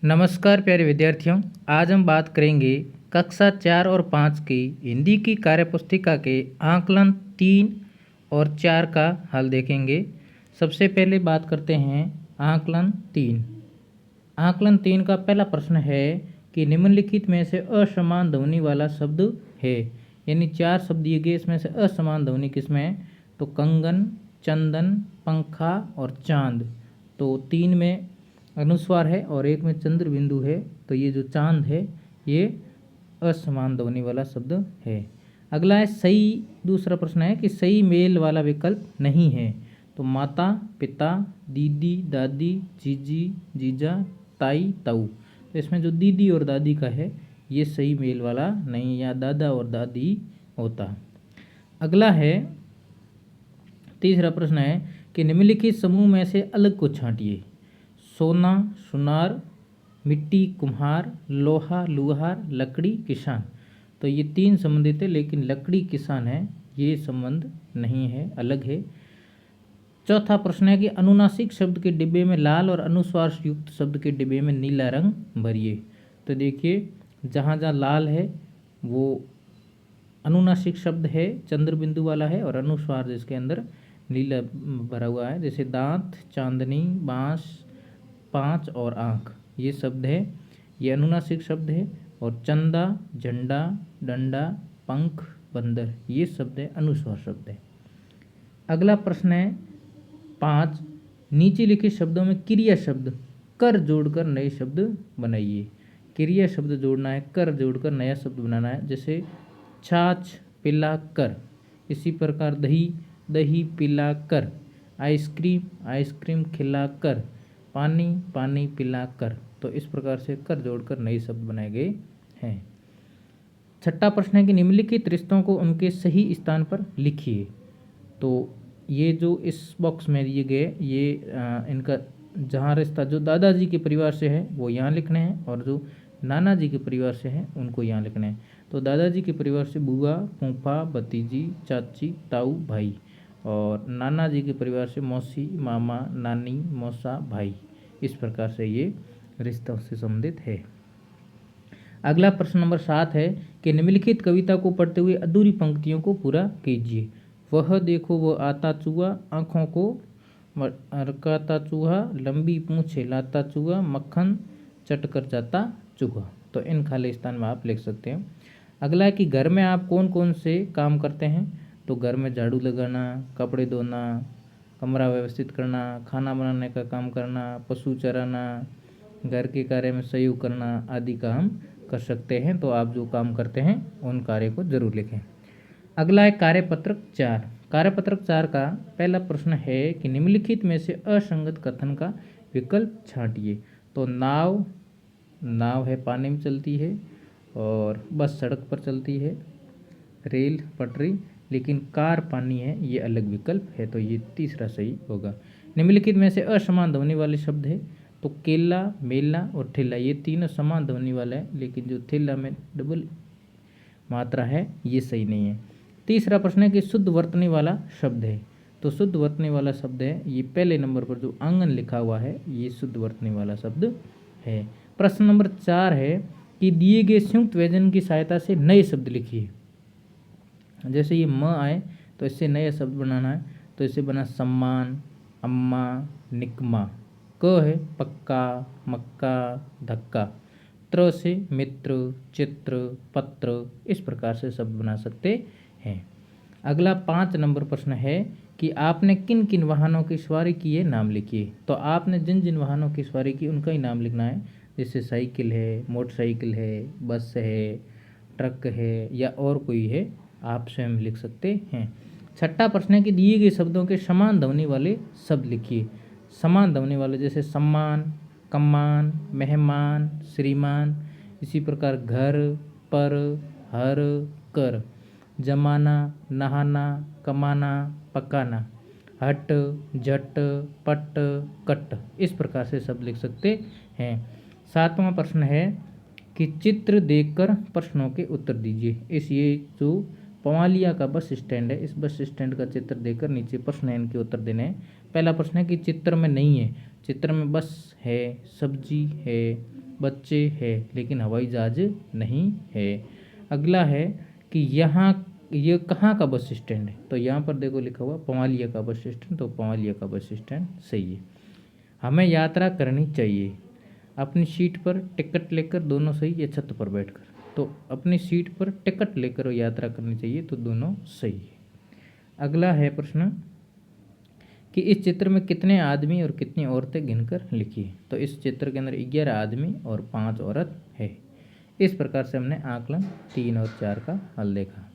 नमस्कार प्यारे विद्यार्थियों। आज हम बात करेंगे कक्षा 4 और 5 की हिंदी की कार्यपुस्तिका के आकलन 3 और 4 का हल देखेंगे। सबसे पहले बात करते हैं आकलन 3। आकलन 3 का पहला प्रश्न है कि निम्नलिखित में से असमान ध्वनि वाला शब्द है, यानी 4 शब्द दिए गए, इसमें से असमान ध्वनि किसमें है? तो कंगन, चंदन, पंखा और चांद। तो 3 में अनुस्वार है और 1 में चंद्र बिंदु है, तो ये जो चांद है ये असमान ध्वनि वाला शब्द है। अगला है सही, दूसरा प्रश्न है कि सही मेल वाला विकल्प नहीं है। तो माता, पिता, दीदी, दादी, जीजी, जीजा, ताई, ताऊ। तो इसमें जो दीदी और दादी का है ये सही मेल वाला नहीं, या दादा और दादी होता। अगला है तीसरा प्रश्न है कि निम्नलिखित समूह में से अलग को छांटिए। सोना, सुनार, मिट्टी, कुम्हार, लोहा, लुहार, लकड़ी, किसान। तो ये 3 संबंधित है, लेकिन लकड़ी किसान है ये संबंध नहीं है, अलग है। चौथा प्रश्न है कि अनुनासिक शब्द के डिब्बे में लाल और अनुस्वार युक्त शब्द के डिब्बे में नीला रंग भरिए। तो देखिए, जहाँ जहाँ लाल है वो अनुनासिक शब्द है, चंद्र बिंदु वाला है, और अनुस्वार जिसके अंदर नीला भरा हुआ है, जैसे दांत, चांदनी, बांस, 5 और आँख, ये शब्द है, ये अनुनासिक शब्द है। और चंदा, झंडा, डंडा, पंख, बंदर, ये शब्द है अनुस्वार शब्द है। अगला प्रश्न है 5, नीचे लिखे शब्दों में क्रिया शब्द कर जोड़कर नए शब्द बनाइए। क्रिया शब्द जोड़ना है, कर जोड़कर नया शब्द बनाना है। जैसे छाछ पिला कर, इसी प्रकार दही, दही पिला कर, आइसक्रीम, आइसक्रीम खिला कर, पानी, पानी पिला कर। तो इस प्रकार से कर जोड़कर नए शब्द बनाए गए हैं। छठा प्रश्न है कि निम्नलिखित रिश्तों को उनके सही स्थान पर लिखिए। तो ये जो इस बॉक्स में दिए गए ये इनका जहाँ रिश्ता जो दादाजी के परिवार से है वो यहाँ लिखने हैं, और जो नाना जी के परिवार से हैं उनको यहाँ लिखने हैं। तो दादाजी के परिवार से बुआ, फूफा, भतीजी, चाची, ताऊ, भाई, और नाना जी के परिवार से मौसी, मामा, नानी, मौसा, भाई। इस प्रकार से ये रिश्तों से संबंधित है। अगला प्रश्न नंबर 7 है कि निम्नलिखित कविता को पढ़ते हुए अधूरी पंक्तियों को पूरा कीजिए। वह देखो वो आता चूहा, आँखों को अरकाता चूहा, लंबी पूँछे लाता चूहा, मक्खन चट कर जाता चूहा। तो इन खाली स्थान में आप लिख सकते हैं। अगला है कि घर में आप कौन कौन से काम करते हैं। तो घर में झाड़ू लगाना, कपड़े धोना, कमरा व्यवस्थित करना, खाना बनाने का काम करना, पशु चराना, घर के कार्य में सहयोग करना आदि काम कर सकते हैं। तो आप जो काम करते हैं उन कार्य को जरूर लिखें। अगला है कार्यपत्रक 4। कार्यपत्रक 4 का पहला प्रश्न है कि निम्नलिखित में से असंगत कथन का विकल्प छांटिए। तो नाव, नाव है पानी में चलती है, और बस सड़क पर चलती है, रेल पटरी, लेकिन कार पानी है, ये अलग विकल्प है। तो ये तीसरा सही होगा। निम्नलिखित में से असमान ध्वनि वाले शब्द है। तो केला, मेला और ठेला, ये तीनों समान ध्वनि वाला है, लेकिन जो ठेला में डबल मात्रा है ये सही नहीं है। तीसरा प्रश्न है कि शुद्ध वर्तनी वाला शब्द है। तो शुद्ध वर्तनी वाला शब्द है, ये पहले नंबर पर जो आंगन लिखा हुआ है ये शुद्ध वर्तनी वाला शब्द है। प्रश्न नंबर 4 है कि दिए गए संयुक्त व्यंजन की सहायता से नए शब्द लिखिए। जैसे ये म आए तो इससे नया शब्द बनाना है। तो इससे बना सम्मान, अम्मा, निकमा। क है पक्का, मक्का, धक्का। त्र से मित्र, चित्र, पत्र। इस प्रकार से शब्द बना सकते हैं। अगला 5 नंबर प्रश्न है कि आपने किन किन वाहनों की सवारी की है, नाम लिखिए। तो आपने जिन जिन वाहनों की सवारी की उनका ही नाम लिखना है। जैसे साइकिल है, मोटरसाइकिल है, बस है, ट्रक है, या और कोई है, आप स्वयं लिख सकते हैं। छठा प्रश्न है कि दिए गए शब्दों के समान ध्वनि वाले शब्द लिखिए। समान ध्वनि वाले जैसे सम्मान, कम्मान, मेहमान, श्रीमान। इसी प्रकार घर, पर, हर, कर। जमाना, नहाना, कमाना, पकाना। हट, झट, पट, कट। इस प्रकार से शब्द लिख सकते हैं। 7वां प्रश्न है कि चित्र देखकर प्रश्नों के उत्तर दीजिए। इस ये जो पवालिया का बस स्टैंड है, इस बस स्टैंड का चित्र देखकर नीचे प्रश्न है इनके उत्तर देने हैं। पहला प्रश्न है कि चित्र में नहीं है। चित्र में बस है, सब्जी है, बच्चे है लेकिन हवाई जहाज नहीं है। अगला है कि यहाँ ये कहाँ का बस स्टैंड है, तो यहाँ पर देखो लिखा हुआ पवालिया का बस स्टैंड, तो पवालिया का बस स्टैंड सही है। हमें यात्रा करनी चाहिए अपनी सीट पर टिकट लेकर, दोनों सही, या छत पर बैठकर, तो अपनी सीट पर टिकट लेकर यात्रा करनी चाहिए, तो दोनों सही है। अगला है प्रश्न कि इस चित्र में कितने आदमी और कितनी औरतें गिनकर लिखिए, तो इस चित्र के अंदर 11 आदमी और 5 औरत है। इस प्रकार से हमने आकलन 3 और 4 का हल देखा।